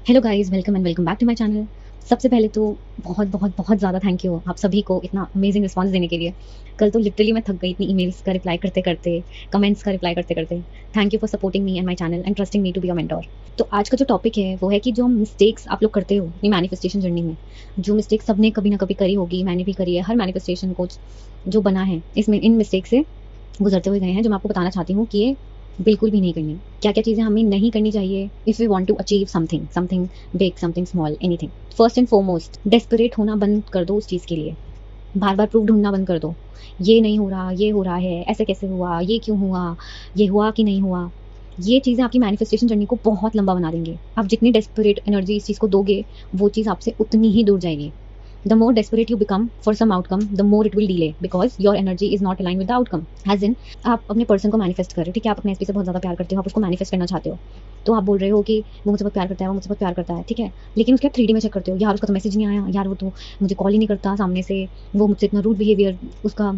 Hello guys, welcome and welcome back to my channel. सबसे पहले तो बहुत बहुत बहुत ज़्यादा थैंक यू आप सभी को इतना अमेजिंग रिस्पांस देने के लिए। कल तो लिटरली मैं थक गई इतनी ईमेल्स का रिप्लाई करते-करते, कमेंट्स का रिप्लाई करते-करते। Thank you for supporting me and my channel and trusting me to be your mentor. तो आज का जो टॉपिक है वो है कि जो मिस्टेक्स आप लोग करते हो अपनी मैनिफेस्टेशन जर्नी में, जो मिस्टेक्स सबने कभी ना कभी करी होगी, मैंने भी करी है। हर मैनिफेस्टेशन को जो बना है इसमें इन मिस्टेक से गुजरते हुए गए हैं, जो मैं आपको बताना चाहती हूँ कि ये बिल्कुल भी नहीं करनी। क्या-क्या चीज़ें हमें नहीं करनी चाहिए if we want to achieve something, something big, something small, anything. First and foremost, desperate होना बंद कर दो उस चीज़ के लिए। बार-बार प्रूफ ढूँढना बंद कर दो। ये नहीं हो रहा, ये हो रहा है, ऐसे कैसे हुआ, ये क्यों हुआ, ये हुआ कि नहीं हुआ। ये चीज़ें आपकी मैनिफेस्टेशन जर्नी को बहुत लंबा बना देंगे। आप जितनी डेस्परेट एनर्जी इस चीज़ को दोगे, वो चीज़ आपसे उतनी ही दूर जाएगी। The more desperate you become for some outcome, the more it will delay because your energy is not aligned with the outcome. As in, आप अपने पर्सन को मैनिफेस्ट कर रहे हो, ठीक है? आप अपने एसपी से बहुत ज़्यादा प्यार करते हो, आप उसको मैनिफेस्ट करना चाहते हो। तो आप बोल रहे हो कि वो मुझसे बहुत प्यार करता है, वो मुझसे बहुत प्यार करता है, ठीक है? लेकिन उसके बाद 3D में चेक करते हो, यार उसका तो मैसेज नहीं आया, यार वो तो मुझे कॉल ही नहीं करता सामने से, वो मुझसे इतना रूड बिहेवियर उसका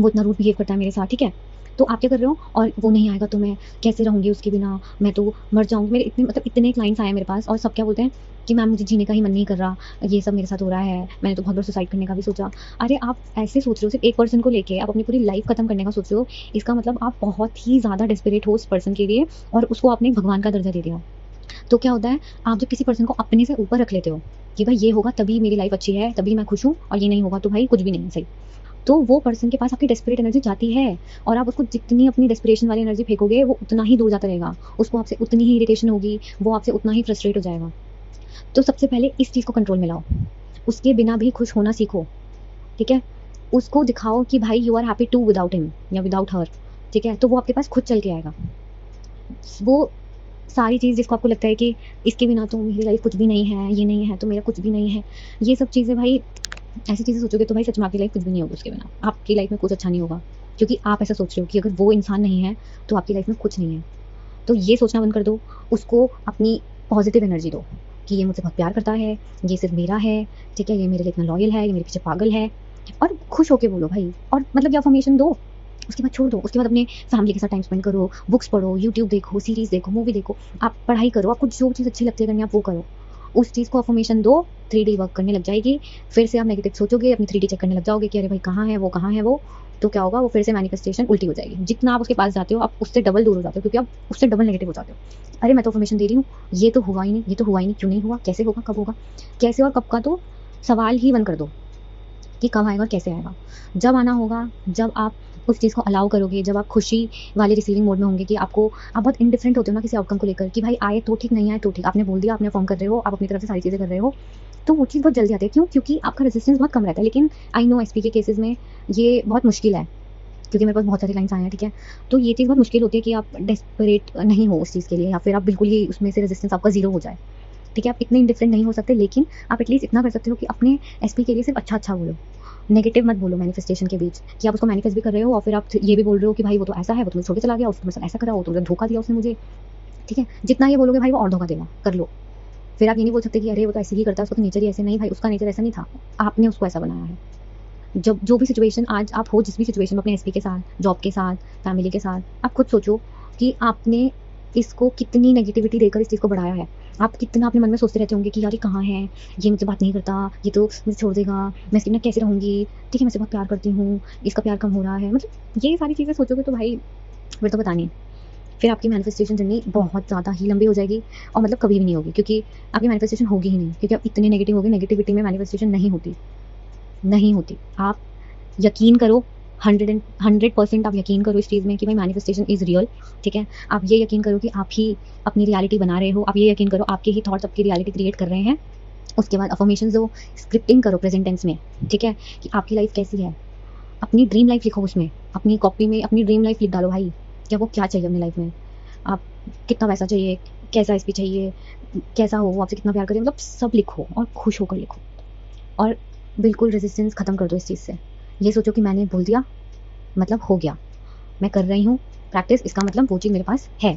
वो इतना रूड बिहेव करता है मेरे साथ, ठीक है? तो आप क्या कर रहे हो और वो नहीं आएगा तो मैं कैसे रहूँगी उसके बिना, मैं तो मर जाऊँगी। मेरे इतने मतलब इतने क्लाइंट्स आए हैं मेरे पास और सब क्या बोलते हैं कि मैम मुझे जीने का ही मन नहीं कर रहा, ये सब मेरे साथ हो रहा है, मैंने तो बहुत बार सुसाइड करने का भी सोचा। अरे आप ऐसे सोच रहे हो सिर्फ़ एक पर्सन को लेके, आप अपनी पूरी लाइफ़ खत्म करने का सोच रहे हो, इसका मतलब आप बहुत ही ज़्यादा डेस्परेट हो उस पर्सन के लिए और उसको आपने भगवान का दर्जा दे दिया। तो क्या होता है, आप जब किसी पर्सन को अपने से ऊपर रख लेते हो कि भाई ये होगा तभी मेरी लाइफ़ अच्छी है, तभी मैं खुश हूँ और ये नहीं होगा तो भाई कुछ भी नहीं है सही। तो वो पर्सन के पास आपकी डेस्परेट एनर्जी जाती है और आप उसको जितनी अपनी डेस्परेशन वाली एनर्जी फेंकोगे, वो उतना ही दूर जाता रहेगा। उसको आपसे उतनी ही इरिटेशन होगी, वो आपसे उतना ही फ्रस्ट्रेट हो जाएगा। तो सबसे पहले इस चीज़ को कंट्रोल में लाओ। उसके बिना भी खुश होना सीखो, ठीक है? उसको दिखाओ कि भाई you are happy to without him या विदाउट हर, ठीक है? तो वो आपके पास खुद चल के आएगा। वो सारी चीज़ जिसको आपको लगता है कि इसके बिना तो मेरी लाइफ़ कुछ भी नहीं है, ये नहीं है तो मेरा कुछ भी नहीं है। ये सब चीज़ें भाई ऐसी चीज़ें सोचोगे तो भाई सच में आपकी लाइफ़ कुछ भी नहीं होगी उसके बिना। आपकी लाइफ़ में कुछ अच्छा नहीं होगा। क्योंकि आप ऐसा सोच रहे हो कि अगर वो इंसान नहीं है, तो आपकी लाइफ़ में कुछ नहीं है। तो ये सोचना बंद कर दो, उसको अपनी पॉज़िटिव एनर्जी दो कि ये मुझसे बहुत प्यार करता है, ये सिर्फ़ मेरा है, ठीक है? ये मेरे लिए इतना लॉयल है, ये मेरे पीछे पागल है और खुश होके बोलो भाई और मतलब ये अफ़र्मेशन दो, उसके बाद छोड़ दो। उसके बाद अपने फैमिली के साथ टाइम स्पेंड करो, बुक्स पढ़ो, यूट्यूब देखो, सीरीज़ देखो, मूवी देखो, आप पढ़ाई करो, आपको जो चीज़ अच्छी लगती है करनी आप वो करो। उस चीज़ को अफ़र्मेशन दो, 3D वर्क करने लग जाएगी, फिर से आप नेगेटिव सोचोगे, अपनी 3D चेक करने लग जाओगे कि अरे भाई कहाँ है वो, कहाँ है वो? तो क्या होगा वो फिर से मैनिफेस्टेशन उल्टी हो जाएगी। जितना आप उसके पास जाते हो, आप उससे डबल दूर हो जाते हो क्योंकि आप उससे डबल नेगेटिव हो जाते हो। अरे मैं तो अफ़र्मेशन दे रही हूँ, ये तो हुआ ही नहीं, ये तो हुआ ही नहीं, क्यों नहीं हुआ? कैसे होगा? कब होगा? कैसे और कब का तो सवाल ही बंद कर दो कि कब आएगा और कैसे आएगा। जब आना होगा, जब आप उस चीज़ को अलाउ करोगे, जब आप खुशी वाले रिसीविंग मोड में होंगे कि आप बहुत इंडिफरेंट होते हो ना किसी आउटकम को लेकर कि भाई आए तो ठीक, नहीं आए तो ठीक। आपने बोल दिया, आपने अफ़र्म कर रहे हो, आप अपनी तरफ से सारी चीज़ें कर रहे हो, तो वो चीज़ बहुत जल्दी आती है। क्यों? क्योंकि आपका रेजिस्टेंस बहुत कम रहता है। लेकिन आई नो एसपी के केसेज़ में ये बहुत मुश्किल है। क्योंकि मेरे पास बहुत सारे क्लाइंट्स आए हैं, ठीक है? तो ये चीज़ बहुत मुश्किल होती है कि आप डेस्परेट नहीं हो उस चीज़ के लिए या फिर आप बिल्कुल ही उसमें से रेजिस्टेंस आपका ज़ीरो हो जाए, ठीक है? आप इतने इंडिफरेंट नहीं हो सकते लेकिन आप एटलीस्ट इतना कर सकते हो कि अपने एसपी के लिए सिर्फ़ अच्छा-अच्छा बोलो। नेगेटिव मत बोलो मैनिफेस्टेशन के बीच कि आप उसको मैनिफेस्ट भी कर रहे हो और फिर आप ये भी बोल रहे हो कि भाई वो तो ऐसा है, वो तो मुझे छोड़ के चला गया, उसने मेरे साथ ऐसा करा, वो तो मुझे धोखा दिया उसने मुझे, ठीक है? जितना ये बोलोगे भाई वो और धोखा देगा, कर लो। फिर आप ये नहीं बोल सकते कि अरे वो तो ऐसे ही करता है, उसका तो नेचर ही ऐसे नहीं भाई उसका नेचर ऐसा नहीं था, आपने उसको ऐसा बनाया है। जब जो भी सिचुएशन आज आप हो जिस भी सिचुएशन में अपने एसपी के साथ, जॉब के साथ, फैमिली के साथ, आप खुद सोचो कि आपने इसको कितनी नेगेटिविटी देकर इस चीज़ को बढ़ाया है। आप कितना अपने मन में सोचते रहते होंगे कि यार ये कहाँ है? ये मुझसे बात नहीं करता, ये तो मुझे छोड़ देगा, मैं इसके बिना कैसे रहूँगी? ठीक है, मैं इससे बहुत प्यार करती हूँ, इसका प्यार कम हो रहा है। मतलब ये सारी चीज़ें सोचोगे तो भाई फिर तो पता नहीं। फिर आपकी मैनिफेस्टेशन जर्नी बहुत ज़्यादा ही लंबी हो जाएगी और मतलब कभी भी नहीं होगी क्योंकि आपकी मैनिफेस्टेशन होगी ही नहीं क्योंकि आप इतने नेगेटिव हो गए, नेगेटिविटी में मैनिफेस्टेशन नहीं होती, नहीं होती। आप यकीन करो 100% आप यकीन करो इस चीज़ में कि भाई मैनिफेस्टेशन इज़ रियल, ठीक है? आप ये यकीन करो कि आप ही अपनी रियलिटी बना रहे हो, आप ये यकीन करो आपके ही थॉट्स आपकी रियलिटी क्रिएट कर रहे हैं। उसके बाद अफ़र्मेशंस दो, स्क्रिप्टिंग करो प्रेज़ेंट टेंस में, ठीक है? कि आपकी लाइफ़ कैसी है? अपनी ड्रीम लाइफ़ लिखो उसमें, अपनी कॉपी में अपनी ड्रीम लाइफ़ लिख डालो भाई, कि आपको क्या चाहिए अपनी लाइफ़ में? आप कितना पैसा चाहिए? कैसा एसपी चाहिए? कैसा हो? वो आपसे कितना प्यार करे? मतलब सब लिखो और खुश होकर लिखो और बिल्कुल रेज़िस्टेंस ख़त्म कर दो इस चीज़ से। ये सोचो कि मैंने बोल दिया मतलब हो गया। मैं कर रही हूँ प्रैक्टिस इसका मतलब वो चीज़ मेरे पास है,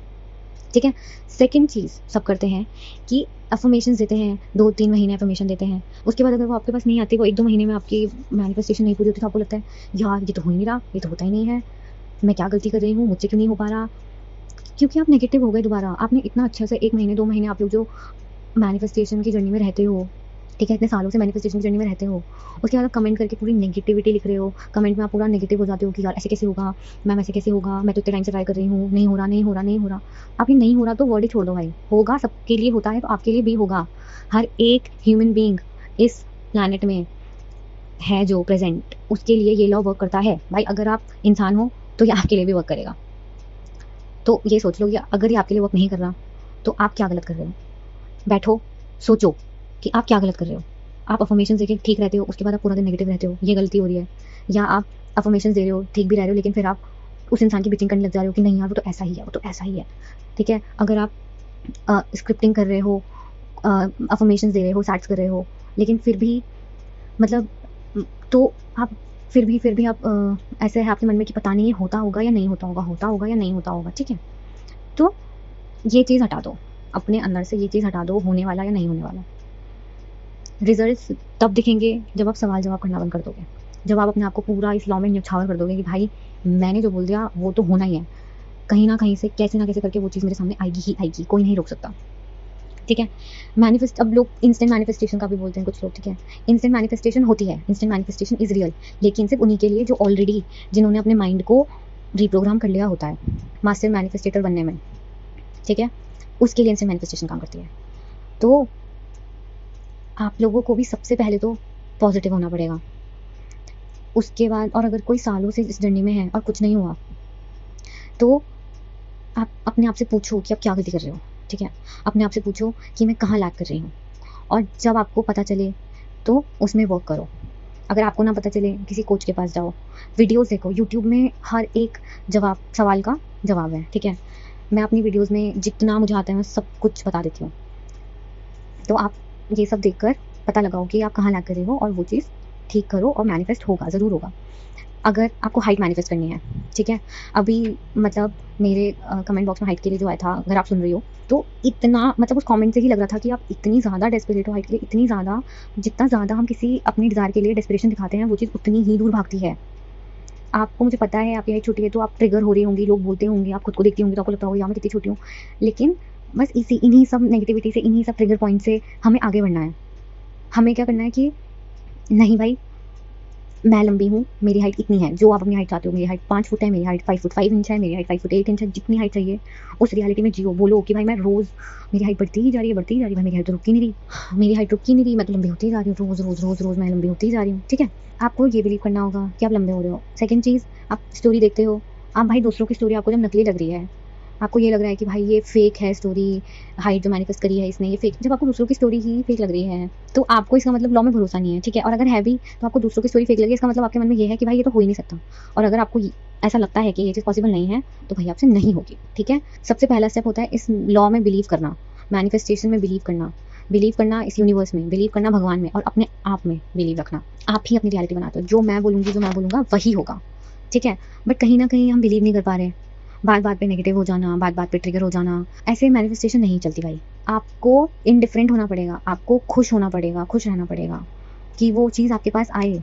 ठीक है? सेकंड चीज़ सब करते हैं कि अफ़र्मेशंस देते हैं, 2-3 महीने अफ़र्मेशन देते हैं। उसके बाद अगर वो आपके पास नहीं आती, वो 1-2 महीने में आपकी मैनिफेस्टेशन नहीं पूरी होती तो आपको लगता है, यार ये तो हो ही नहीं रहा, ये तो होता ही नहीं है, मैं क्या गलती कर रही हूँ, मुझसे क्यों नहीं हो पा रहा? क्योंकि आप नेगेटिव हो गए दोबारा। आपने इतना अच्छे से 1 महीने, 2 महीने आप लोग जो मैनिफेस्टेशन की जर्नी में रहते हो, ठीक है, इतने सालों से मैनिफेस्टेशन की जर्नी में रहते हो, उसके बाद आप कमेंट करके पूरी नेगेटिविटी लिख रहे हो, कमेंट में आप पूरा नेगेटिव हो जाते हो कि यार ऐसे कैसे होगा, मैम ऐसे कैसे होगा, मैं तो इतने टाइम से ट्राई कर रही हूँ, नहीं हो रहा, नहीं हो रहा, नहीं हो रहा। आप ये नहीं हो रहा तो वर्ड ही छोड़ दो भाई, होगा, सबके लिए होता है तो आपके लिए भी होगा। हर एक ह्यूमन बीइंग इस प्लैनेट में है जो प्रेजेंट, उसके लिए ये लॉ वर्क करता है भाई। अगर आप इंसान हो तो ये आपके लिए भी वर्क करेगा। तो ये सोच लो कि अगर ये आपके लिए वर्क नहीं कर रहा तो आप क्या गलत कर रहे हो। बैठो, सोचो कि आप क्या गलत कर रहे हो। आप अफर्मेशन देके ठीक रहते हो, उसके बाद आप पूरा दिन नेगेटिव रहते हो, ये गलती हो रही है। या आप अफर्मेशन दे रहे हो, ठीक भी रह रहे हो, लेकिन फिर आप उस इंसान की बिचिंग करने लग जा रहे हो कि नहीं यार वो तो ऐसा ही है, वो तो ऐसा ही है। ठीक है, अगर आप स्क्रिप्टिंग कर रहे हो, अफर्मेशन दे रहे हो, सैट्स कर रहे हो, लेकिन फिर भी मतलब तो आप फिर भी आप ऐसे है आपके मन में कि पता नहीं ये होता होगा या नहीं होता होगा, होता होगा या नहीं होता होगा। ठीक है, तो ये चीज़ हटा दो अपने अंदर से, ये चीज़ हटा दो, होने वाला या नहीं होने वाला। रिजल्ट्स तब दिखेंगे जब आप सवाल जवाब करना बंद कर दोगे, जब आप अपने आप को पूरा इस लॉ में न्यौछावर कर दोगे कि भाई मैंने जो बोल दिया वो तो होना ही है, कहीं ना कहीं से कैसे ना कैसे करके वो चीज़ मेरे सामने आएगी ही आएगी, कोई नहीं रोक सकता। ठीक है, मैनिफेस्ट अब लोग इंस्टेंट मैनिफेस्टेशन का भी बोलते हैं कुछ लोग। ठीक है, इंस्टेंट मैनिफेस्टेशन होती है, इंस्टेंट मैनिफेस्टेशन इज रियल, लेकिन सिर्फ उन्हीं के लिए जो ऑलरेडी जिन्होंने अपने माइंड को रिप्रोग्राम कर लिया होता है मास्टर मैनिफेस्टेटर बनने में। ठीक है, उसके लिए इंस्टेंट मैनिफेस्टेशन काम करती है। तो आप लोगों को भी सबसे पहले तो पॉजिटिव होना पड़ेगा, उसके बाद और अगर कोई सालों से इस जर्नी में है और कुछ नहीं हुआ तो आप अपने आप से पूछो कि आप क्या गलती कर रहे हो। ठीक है, अपने आप से पूछो कि मैं कहाँ लैग कर रही हूँ, और जब आपको पता चले तो उसमें वर्क करो। अगर आपको ना पता चले किसी कोच के पास जाओ, वीडियोस देखो, यूट्यूब में हर एक जवाब सवाल का जवाब है। ठीक है, मैं अपनी वीडियोस में जितना मुझे आता है मैं सब कुछ बता देती हूँ। तो आप ये सब देखकर पता लगाओ कि आप कहाँ लैग कर रहे हो और वो चीज़ ठीक करो और मैनिफेस्ट होगा, ज़रूर होगा। अगर आपको हाइट मैनिफेस्ट करनी है, ठीक है, अभी मतलब मेरे कमेंट बॉक्स में हाइट के लिए जो आया था, अगर आप सुन रही हो तो इतना मतलब उस कमेंट से ही लग रहा था कि आप इतनी ज़्यादा डेस्परेट हो हाइट के लिए, इतनी ज़्यादा, जितना ज़्यादा हम किसी अपनी डिज़ायर के लिए डेस्परेशन दिखाते हैं वो चीज़ उतनी ही दूर भागती है। आपको मुझे पता है आपकी हाइट छोटी है तो आप ट्रिगर हो रही होंगी, लोग बोलते होंगे, आप खुद को देखती होंगी तो आपको लगता होगा यार मैं कितनी छोटी हूँ, लेकिन बस इन्हीं सब नेगेटिविटी से, इन्हीं सब ट्रिगर पॉइंट से हमें आगे बढ़ना है। हमें क्या करना है कि नहीं भाई मैं लंबी हूँ, मेरी हाइट इतनी है, जो आप अपनी हाइट चाहते हो, मेरी हाइट 5 फुट है, मेरी हाइट 5 फुट 5 इंच है, मेरी हाइट 5 फुट 8 इंच है, जितनी हाइट चाहिए उस रियलिटी में जियो। बोलो कि भाई मैं रोज़ मेरी हाइट बढ़ती ही जा रही है, बढ़ती ही जा रही है, भाई मेरी हाइट तो रुकती नहीं रही, मेरी हाइट रुकती नहीं रही, मैं तो लंबी होती ही जा रही हूँ, रोज़ रोज़ रोज़ रोज़ मैं लंबी होती ही जा रही हूँ। ठीक है, आपको ये बिलीव करना होगा कि आप लंबे हो रहे हो। सेकंड चीज़, आप स्टोरी देखते हो, आप भाई दूसरों की स्टोरी आपको जब नकली लग रही है, आपको ये लग रहा है कि भाई ये फेक है स्टोरी, हाइट जो मैनिफेस्ट करी है इसने ये फेक, जब आपको दूसरों की स्टोरी ही फेक लग रही है तो आपको इसका मतलब लॉ में भरोसा नहीं है। ठीक है, और अगर है भी तो आपको दूसरों की स्टोरी फेक लगी, इसका मतलब आपके मन में ये है कि भाई ये तो हो ही नहीं सकता, और अगर आपको ऐसा लगता है कि ये चीज़ पॉसिबल नहीं है तो भाई आपसे नहीं होगी। ठीक है, सबसे पहला स्टेप होता है इस लॉ में बिलीव करना, मैनिफेस्टेशन में बिलीव करना इस यूनिवर्स में, बिलीव करना भगवान में, और अपने आप में बिलीव रखना। आप ही अपनी रियलिटी बनाते हो, जो मैं बोलूँगी, जो मैं बोलूँगा वही होगा। ठीक है, बट कहीं ना कहीं हम बिलीव नहीं कर पा रहे, बात बात पे नेगेटिव हो जाना, बात बात पे ट्रिगर हो जाना, ऐसे मैनिफेस्टेशन नहीं चलती भाई। आपको इनडिफरेंट होना पड़ेगा, आपको खुश होना पड़ेगा, खुश रहना पड़ेगा कि वो चीज़ आपके पास आए।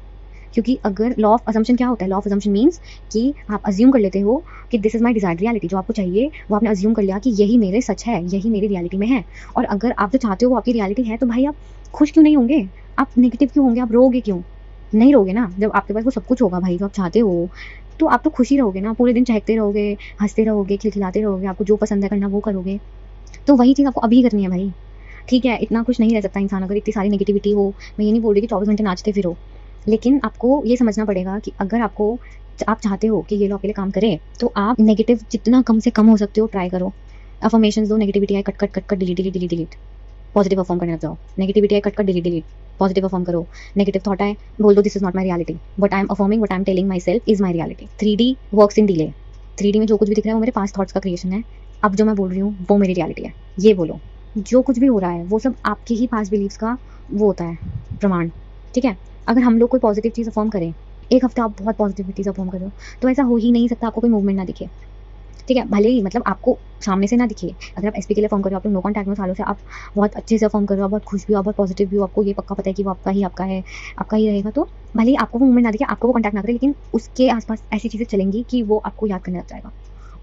क्योंकि अगर लॉ ऑफ अजम्पशन क्या होता है, लॉ ऑफ अजम्पशन मीन्स कि आप अज्यूम कर लेते हो कि this is my desired reality, जो आपको चाहिए वो आपने अज्यूम कर लिया कि यही मेरे सच है, यही मेरी रियलिटी में है। और अगर आप जो चाहते हो वो आपकी रियलिटी है तो भाई आप खुश क्यों नहीं होंगे, आप नेगेटिव क्यों होंगे, आप रोगे क्यों, नहीं रोगे ना। जब आपके पास वो सब कुछ होगा भाई जो आप चाहते हो तो आप तो खुशी रहोगे ना, पूरे दिन चहकते रहोगे, हंसते रहोगे, खिलखिलाते रहोगे, आपको जो पसंद है करना वो करोगे। तो वही चीज़ आपको अभी करनी है भाई। ठीक है, इतना खुश नहीं रह सकता इंसान अगर इतनी सारी नेगेटिविटी हो। मैं ये नहीं बोल रही कि 24 घंटे नाचते फिरो, लेकिन आपको ये समझना पड़ेगा कि अगर आप चाहते हो कि ये लॉ के लिए काम करे तो आप नेगेटिव जितना कम से कम हो सकते हो ट्राई करो। अफर्मेशंस दो, नेगेटिविटी है cut cut cut cut delete delete delete delete, positive affirm करने लग जाओ। नेगेटिविटी है cut cut delete delete, positive affirm करो। नेगेटिव थॉट है बोल दो this is not my reality, but I am affirming what I am telling my self is my reality. 3D works in delay, 3D में जो कुछ भी दिख रहा है वो मेरे पास्ट थॉट्स का क्रिएशन है, अब जो मैं बोल रही हूँ वो मेरी रियलिटी है, ये बोलो। जो कुछ भी हो रहा है वो सब आपके ही पास्ट बिलीव्स का वो होता है प्रमाण। ठीक है, अगर हम लोग कोई पॉजिटिव चीज़ अफर्म करें, एक हफ्ता आप बहुत पॉजिटिविटी से अफर्म कर रहे हो, तो ऐसा हो ही नहीं सकता आपको कोई मूवमेंट ना दिखे। ठीक है, भले ही मतलब आपको सामने से ना दिखे, अगर आप एसपी के लिए फॉर्म कर रहे हो, आप लोग नो कॉन्टैक्ट में सालों से, आप बहुत अच्छे से फॉर्म कर रहे हो, आप बहुत खुश भी हो, आप बहुत पॉजिटिव भी हो, आपको ये पक्का पता है कि वो आपका है, आपका ही रहेगा, तो भले ही आपको वो मूवमेंट ना दिखे, आपको वो कॉन्टैक्ट ना करे, लेकिन उसके आसपास ऐसी चीज़ें चलेंगी कि वो आपको याद करने लग जाएगा,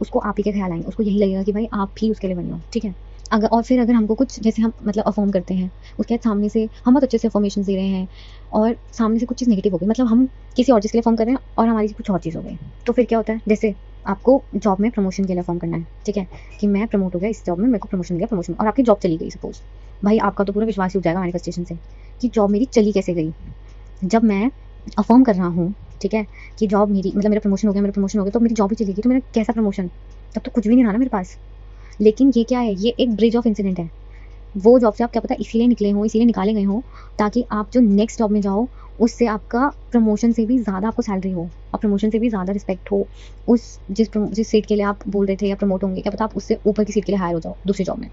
उसको आप ही के ख्याल आएंगे, उसको यही लगेगा कि भाई आप ही उसके लिए बने हो। ठीक है, अगर और फिर अगर हमको कुछ जैसे हम मतलब अफ़र्म करते हैं, उसके बाद सामने से हम बहुत अच्छे से अफ़र्मेशंस दे रहे हैं और सामने से कुछ चीज़ नेगेटिव हो गई, मतलब हम किसी और चीज़ के लिए अफ़र्म कर रहे हैं और हमारी कुछ और चीज़ हो गई। तो फिर क्या होता है, जैसे आपको जॉब में प्रमोशन के लिए अफ़र्म करना है, ठीक है? कि मैं प्रमोट हो गया इस जॉब में, मेरे को प्रमोशन मिल गया, प्रमोशन और आपकी जॉब चली गई सपोज़। भाई आपका तो पूरा विश्वास ही उठ जाएगा मैनिफेस्टेशन से कि जॉब मेरी चली कैसे गई? जब मैं अफ़र्म कर रहा हूँ, ठीक है? कि जॉब मेरी मतलब मेरा प्रमोशन हो गया, मेरा प्रमोशन हो गया, तो मेरी जॉब ही चली गई, तो मेरा कैसा प्रमोशन? तब तो कुछ भी नहीं रहा ना मेरे पास। लेकिन ये क्या है, ये एक ब्रिज ऑफ इंसिडेंट है। वो जॉब से आप क्या पता इसीलिए निकले हों, इसीलिए निकाले गए हों, ताकि आप जो नेक्स्ट जॉब में जाओ, उससे आपका प्रमोशन से भी ज़्यादा आपको सैलरी हो और प्रमोशन से भी ज़्यादा रिस्पेक्ट हो। उस जिस सीट के लिए आप बोल रहे थे या प्रमोट होंगे, क्या पता आप उससे ऊपर की सीट के लिए हायर हो जाओ दूसरी जॉब में,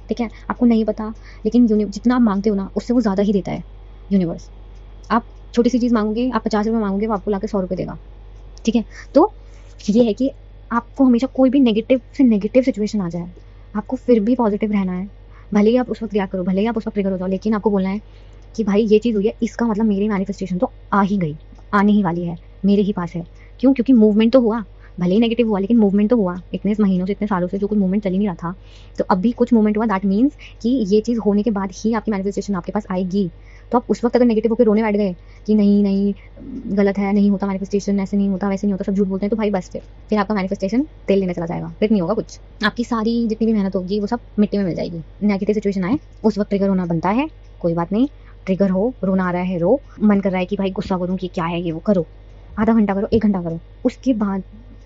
ठीक है? आपको नहीं पता, लेकिन जितना आप माँगते हो ना, उससे वो ज़्यादा ही देता है यूनिवर्स। आप छोटी-सी चीज़ माँगोगे, आप ₹50 माँगोगे, वो आपको लाके ₹100 देगा, ठीक है? तो ये है कि आपको हमेशा कोई भी नेगेटिव से नेगेटिव सिचुएशन आ जाए, आपको फिर भी पॉजिटिव रहना है। भले ही आप उस वक़्त रिएक्ट करो, भले ही आप उस वक़्त ट्रिगर हो जाओ, लेकिन आपको बोलना है कि भाई ये चीज़ हुई है, इसका मतलब मेरी मैनिफेस्टेशन तो आ ही गई, आने ही वाली है, मेरे ही पास है। क्यों? क्योंकि मूवमेंट तो हुआ, भले ही नेगेटिव हुआ लेकिन मूवमेंट तो हुआ। इतने महीनों से, इतने सालों से जो कुछ मूवमेंट चल ही नहीं रहा था, तो अब भी कुछ मूवमेंट हुआ, दैट मीन्स कि ये चीज़ होने के बाद ही आपकी मैनिफेस्टेशन आपके पास आएगी। तो आप उस वक़्त अगर नेगेटिव होके रोने बैठ गए कि नहीं, नहीं गलत है, नहीं होता मैनिफेस्टेशन, ऐसे नहीं होता, वैसे नहीं होता, सब झूठ बोलते हैं, तो भाई बस फिर आपका मैनिफेस्टेशन तेल लेने चला जाएगा, फिर नहीं होगा कुछ। आपकी सारी जितनी भी मेहनत होगी वो सब मिट्टी में मिल जाएगी। नेगेटिव सिचुएशन आए, उस वक़्त ट्रिगर होना बनता है, कोई बात नहीं, ट्रिगर हो, रोना आ रहा है रो, मन कर रहा है कि भाई गुस्सा करूँ कि क्या है ये वो, करो। आधा घंटा करो, 1 घंटा करो। उसके बाद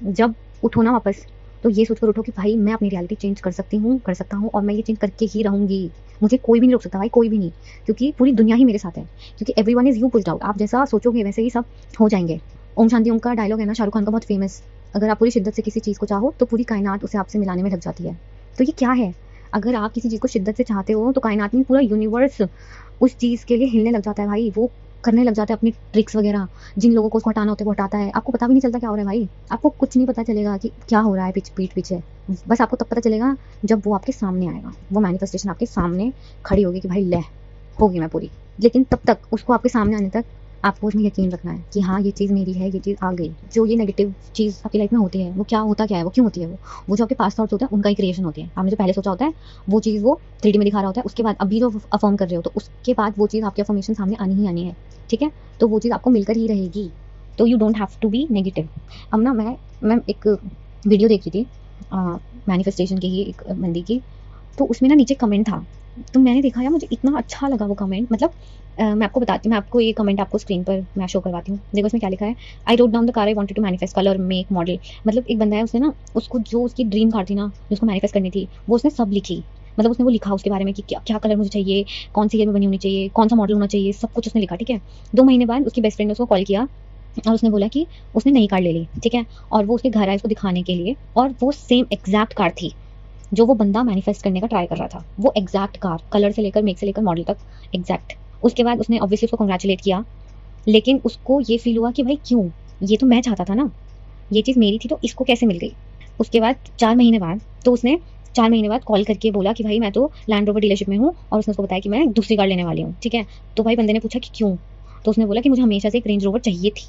जब उठो ना वापस, तो ये सोच कर उठो कि भाई मैं अपनी रियलिटी चेंज कर सकती हूँ, कर सकता हूँ और मैं ये चेंज करके ही रहूँगी। मुझे कोई भी नहीं रोक सकता भाई, कोई भी नहीं, क्योंकि पूरी दुनिया ही मेरे साथ है, क्योंकि everyone is you pushed out. आप जैसा सोचोगे वैसे ही सब हो जाएँगे। ओम शांति ओम का डायलॉग है ना शाहरुख खान का बहुत फेमस, अगर आप पूरी शिद्दत से किसी चीज़ को चाहो, तो पूरी कायनात उसे आपसे मिलाने में लग जाती है। तो ये क्या है? अगर आप किसी चीज़ को शिद्दत से चाहते हो, तो कायनात में पूरा यूनिवर्स उस चीज़ के लिए हिलने लग जाता है भाई। वो करने लग जाता है अपनी ट्रिक्स वगैरह, जिन लोगों को उसको हटाना होता है वो हटाता है। आपको पता भी नहीं चलता क्या हो रहा है भाई। आपको कुछ नहीं पता चलेगा कि क्या हो रहा है पीठ पीछे। बस आपको तब पता चलेगा जब वो आपके सामने आएगा। वो मैनिफेस्टेशन आपके सामने खड़ी होगी कि भाई ले, होगी मैं पूरी। लेकिन तब तक उसको आपके सामने आने तक आपको उसमें यकीन रखना है कि हाँ, ये चीज़ मेरी है, ये चीज़ आ गई। जो ये नेगेटिव चीज़ आपकी लाइफ में होती है, वो क्या होता क्या है, वो क्यों होती है वो जो आपके पास्ट थॉट्स होते हैं, उनका ही क्रिएशन होती है। आपने जो पहले सोचा होता है, वो चीज़ वो 3D में दिखा रहा होता है। उसके बाद अभी जो अफ़र्म कर रहे हो, तो उसके बाद वो चीज़ आपकी अफ़र्मेशन सामने आनी ही आनी है, ठीक है? तो वो चीज़ आपको मिलकर ही रहेगी। तो you don't have to be negative. अब ना मैं एक वीडियो देख रही थी मैनिफेस्टेशन की ही, एक बंदी की, तो उसमें ना नीचे कमेंट था। तो मैंने देखा यार, मुझे इतना अच्छा लगा वो कमेंट। मतलब मैं आपको बताती हूँ, मैं आपको ये कमेंट आपको स्क्रीन पर मैं शो करवाती हूँ। देखो उसमें क्या लिखा है, I wrote down the car I wanted to manifest, colour, make, model. मतलब एक बंदा है, उसने ना उसको जो उसकी ड्रीम कार थी ना, जो उसको मैनिफेस्ट करनी थी, वो उसने सब लिखी। मतलब उसने वो लिखा उसके बारे में कि क्या क्या कलर मुझे चाहिए, कौन सी ईयर में बनी होनी चाहिए, कौन सा मॉडल होना चाहिए, सब कुछ उसने लिखा, ठीक है? 2 महीने बाद उसकी बेस्ट फ्रेंड ने उसको कॉल किया और उसने बोला कि उसने नई कार ले ली, ठीक है? और वो उसके घर आए उसको दिखाने के लिए, और वो सेम एग्जैक्ट कार थी जो वो बंदा मैनिफेस्ट करने का ट्राई कर रहा था। वो एग्जैक्ट कार, कलर से लेकर, मेक से लेकर, मॉडल तक एग्जैक्ट। उसके बाद उसने ऑब्वियसली उसको कांग्रेचुलेट किया, लेकिन उसको ये फील हुआ कि भाई क्यों, ये तो मैं चाहता था ना, ये चीज़ मेरी थी, तो इसको कैसे मिल गई? उसके बाद 4 महीने बाद, तो उसने 4 महीने बाद कॉल करके बोला कि भाई मैं तो लैंड रोवर डीलरशिप में हूँ, और उसने उसको बताया कि मैं दूसरी कार लेने वाली हूँ, ठीक है? तो भाई बंदे ने पूछा कि क्यों? तो उसने बोला कि मुझे हमेशा से एक रेंज रोवर चाहिए थी,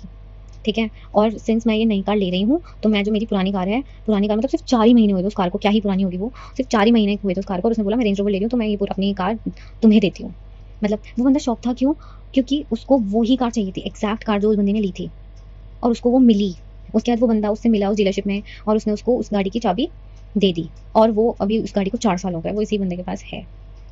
ठीक है? और सिंस मैं ये नई कार ले रही हूँ, तो मैं जो मेरी पुरानी कार है, पुरानी कार मतलब सिर्फ 4 ही महीने हुए थे उस कार को, क्या ही पुरानी होगी वो, सिर्फ 4 ही महीने हुए थे उस कार को, और उसने बोला मैं रेंज रोवर ले रही हूँ, तो मैं ये पूरा अपनी कार तुम्हें देती हूँ। मतलब वो बंदा शॉक था, क्यों? क्योंकि उसको वो ही कार चाहिए थी, एग्जैक्ट कार जो उस बंदे ने ली थी, और उसको वो मिली। उसके बाद वो बंदा उससे मिला उस डीलरशिप में, और उसने उसको उस गाड़ी की चाबी दे दी, और वो अभी उस गाड़ी को 4 साल हो गए, वो इसी बंदे के पास है,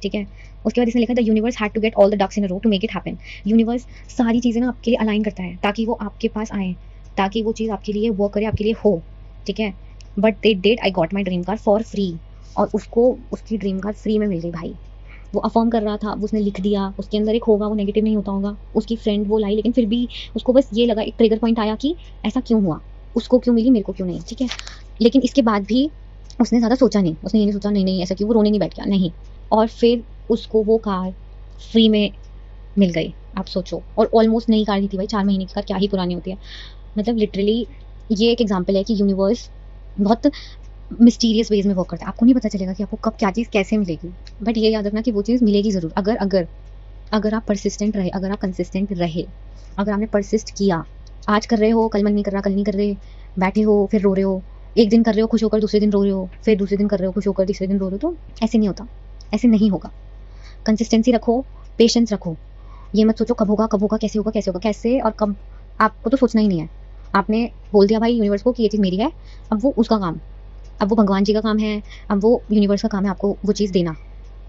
ठीक है? उसके बाद इसने लिखा the universe had to get all the ducks in a row to make it happen. Universe सारी चीज़ें ना आपके लिए अलाइन करता है ताकि वो आपके पास आए, ताकि वो चीज़ आपके लिए वर्क करे, आपके लिए हो, ठीक है? But they did, I got my dream car for free. और उसको उसकी ड्रीम कार फ्री में मिल गई भाई। वो अफर्म कर रहा था, अब उसने लिख दिया, उसके अंदर एक होगा, वो नेगेटिव नहीं होता होगा। उसकी फ्रेंड वो लाई, लेकिन फिर भी उसको बस ये लगा, एक ट्रिगर पॉइंट आया कि ऐसा क्यों हुआ, उसको क्यों मिली, मेरे को क्यों नहीं, ठीक है? लेकिन इसके बाद भी उसने ज़्यादा सोचा नहीं, उसने ये नहीं सोचा नहीं नहीं ऐसा क्यों, वो रोने नहीं बैठ गया, नहीं। और फिर उसको वो कार फ्री में मिल गई, आप सोचो। और ऑलमोस्ट नई कार ही थी भाई, 4 महीने की कार क्या ही पुरानी होती है। मतलब लिटरली ये एक एग्जाम्पल है कि यूनिवर्स बहुत मिस्टीरियस वेज में वर्क करता है। आपको नहीं पता चलेगा कि आपको कब क्या चीज़ कैसे मिलेगी, बट ये याद रखना कि वो चीज़ मिलेगी ज़रूर। अगर अगर अगर आप परसिस्टेंट रहे, अगर आप कंसिस्टेंट रहे, अगर आपने परसिस्ट किया, आज कर रहे हो, कल मन नहीं कर रहा, कल नहीं कर रहे, बैठे हो फिर रो रहे हो, एक दिन कर रहे हो खुश होकर, दूसरे दिन रो रहे हो, फिर दूसरे दिन कर रहे हो खुश होकर, तीसरे दिन रो रहे हो, तो ऐसे नहीं होता, ऐसे नहीं होगा। कंसिस्टेंसी रखो, पेशेंस रखो। ये मत सोचो कब होगा, कब होगा, कैसे होगा, कैसे होगा, कैसे और कब, आपको तो सोचना ही नहीं है। आपने बोल दिया भाई यूनिवर्स को कि ये चीज़ मेरी है, अब वो उसका काम, अब वो भगवान जी का काम है, अब वो यूनिवर्स का काम है आपको वो चीज़ देना।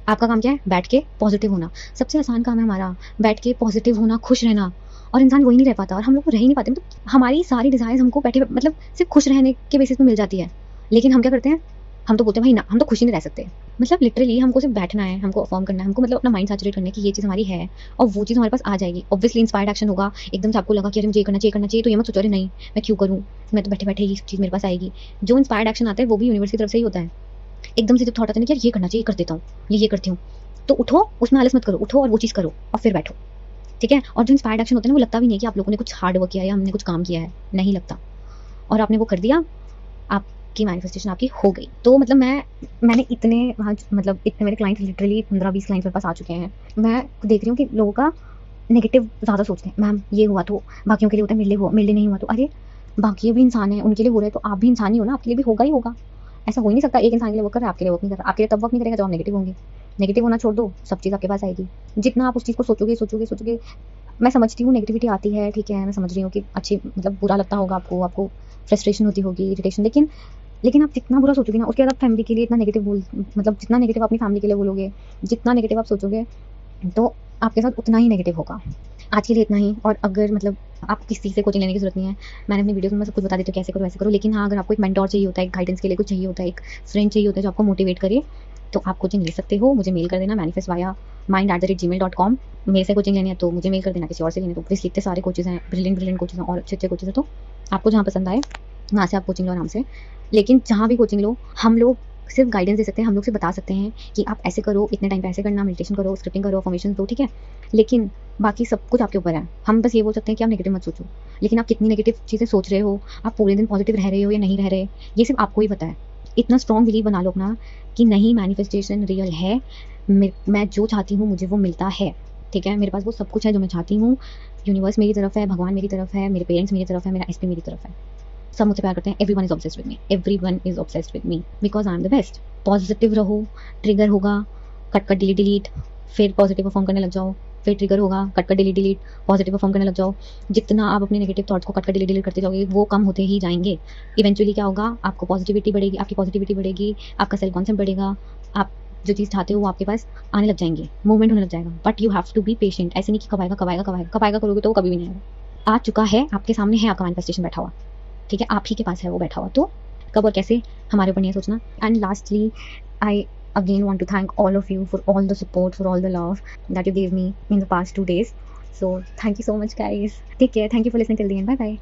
आपका काम क्या है? बैठ के पॉजिटिव होना। सबसे आसान काम है हमारा, बैठ के पॉजिटिव होना, खुश रहना। और इंसान वही नहीं रह पाता, और हम लोग रह ही नहीं पाते। मतलब हमारी सारी डिज़ायर्स हमको बैठे मतलब सिर्फ खुश रहने के बेसिस पे मिल जाती है। लेकिन हम क्या करते हैं? हम तो बोलते हैं भाई ना, हम तो खुश ही नहीं रह सकते। मतलब लिटरली हमको सिर्फ बैठना है, हमको अफ़र्म करना है, हमको मतलब अपना माइंड सैचुरेट करना है कि ये चीज़ हमारी है, और वो चीज़ हमारे पास आ जाएगी। ऑब्वियसली इंस्पायर्ड एक्शन होगा। एकदम से आपको लगा कि अरे मुझे ये करना चाहिए, करना चाहिए, तो ये मत सोचो अरे नहीं, मैं क्यों करूँ? मैं तो बैठे-बैठे ये चीज़ मेरे पास आएगी। जो इंस्पायर्ड एक्शन आता है वो भी यूनिवर्स की तरफ से ही होता है। एकदम से जब थॉट आता है ना कि यार ये करना चाहिए, कर देता हूँ, ये करती हूँ, तो उठो, उसमें आलस मत करो, उठो और वो चीज़ करो और फिर बैठो, ठीक है? और जो इंस्पायर्ड एक्शन होता है ना, वो लगता भी नहीं है कि आप लोगों ने कुछ हार्ड वर्क किया है या हमने कुछ काम किया है, नहीं लगता। और आपने वो कर दिया, आपकी मैनिफेस्टेशन आपकी हो गई। तो मतलब मैंने इतने आज मतलब इतने मेरे क्लाइंट लिटरली 15-20 क्लाइंट मेरे पास आ चुके हैं। मैं देख रही हूँ कि लोगों का नेगेटिव ज़्यादा सोचते हैं। मैम ये हुआ तो बाकियों के लिए होता है, मेरे लिए नहीं हुआ तो, अरे बाकी भी इंसान हैं, उनके लिए हो रहा है तो आप भी इंसान ही हो ना, आपके लिए भी होगा ही होगा। ऐसा हो ही नहीं सकता एक इंसान के लिए वर्क कर रहा है, आपके लिए वर्क नहीं कर रहा। आपके लिए तब वर्क नहीं करेगा जब आप नेगेटिव होंगे। नेगेटिव होना छोड़ दो, सब चीज़ आपके पास आएगी। जितना आप उस चीज़ को सोचोगे, मैं समझती हूँ नेगेटिविटी आती है, ठीक है, मैं समझ रही हूँ कि अच्छी मतलब बुरा लगता होगा आपको फ्रस्ट्रेशन होती होगी, इरिटेशन, लेकिन आप जितना बुरा सोचोगे ना, उसके बाद आप फैमिली के लिए इतना नेगेटिव मतलब जितना नेगेटिव अपनी फैमिली के लिए बोलोगे, जितना नेगेटिव आप सोचोगे, तो आपके साथ उतना ही नेगेटिव होगा। आज के लिए इतना ही। और अगर मतलब आप किसी से कोचिंग लेने की ज़रूरत नहीं है। मैंने अपनी वीडियोज़ में सब कुछ बता देती हूँ कैसे करो, वैसे करो। लेकिन हाँ, अगर आपको एक मेंटोर चाहिए होता है, एक गाइडेंस के लिए कुछ चाहिए होता है, एक फ्रेंड चाहिए होता है जो आपको मोटिवेट करे, तो आप कोचिंग ले सकते हो। मुझे मेल कर देना manifestviamind@gmail.com। मेरे से कोचिंग लेनी है तो मुझे मेल कर देना, किसी और से लेनी है तो प्लीज़, इतने सारे कोचेज़ हैं, ब्रिलियंट कोचेज़ हैं और अच्छे कोचेज़ हैं, तो आपको जहाँ पसंद आए वहाँ से आप कोचिंग लो आराम से। लेकिन जहाँ भी कोचिंग लो, हम लोग सिर्फ गाइडेंस दे सकते हैं, हम लोग सिर्फ बता सकते हैं कि आप ऐसे करो, इतने टाइम पे ऐसे करना, मेडिटेशन करो, स्क्रिप्टिंग करो, अफर्मेशंस दो, ठीक है? लेकिन बाकी सब कुछ आपके ऊपर है। हम बस ये बोल सकते हैं कि आप नेगेटिव मत सोचो। लेकिन आप कितनी नेगेटिव चीज़ें सोच रहे हो, आप पूरे दिन पॉजिटिव रह रहे हो या नहीं रह रहे, ये सिर्फ आपको ही पता है। इतना स्ट्रॉन्ग बिलीव बना लो अपना कि नहीं, मैनिफेस्टेशन रियल है। मैं जो चाहती हूँ मुझे वो मिलता है, ठीक है? मेरे पास वो सब कुछ है जो मैं चाहती हूँ। यूनिवर्स मेरी तरफ है, भगवान मेरी तरफ है, मेरे पेरेंट्स मेरी तरफ है, मेरा एसपी मेरी तरफ है। सब मुझसे प्यार करते हैं। Everyone is obsessed with me, everyone is obsessed with me because I am the best. Positive रहो, ट्रिगर होगा, कट डिलीट, फिर पॉजिटिव परफॉर्म करने लग जाओ, फिर ट्रिगर होगा, कट डिलीट, पॉजिटिव परफॉर्म करने लग जाओ। जितना आप अपने नेगेटिव थॉट्स को कट डिलीट करते जाओगे, वो कम होते ही जाएंगे। इवेंचुअली क्या होगा, आपको पॉजिटिविटी बढ़ेगी, आपकी पॉजिटिविटी बढ़ेगी, आपका सेल्फ कॉन्सेप्ट बढ़ेगा, आप जो चीज़ चाहते हो वो आपके पास आने लग जाएंगे, मूवमेंट होने लग जाएगा। But you have to be patient. ऐसे नहीं कि कब आएगा कब आएगा कब आएगा, कब आएगा करोगे तो वो कभी भी नहीं आएगा। आ चुका है, आपके सामने है आपका मैनिफेस्टेशन बैठा हुआ, ठीक है? आप ही के पास है वो बैठा हुआ, तो कब और कैसे हमारे ऊपर नहीं है सोचना। And lastly, I again want to thank all of you for all the support, for all the love that you gave me in the past 2 days. So thank you so much guys. Take care. Thank you for listening till the end. Bye bye.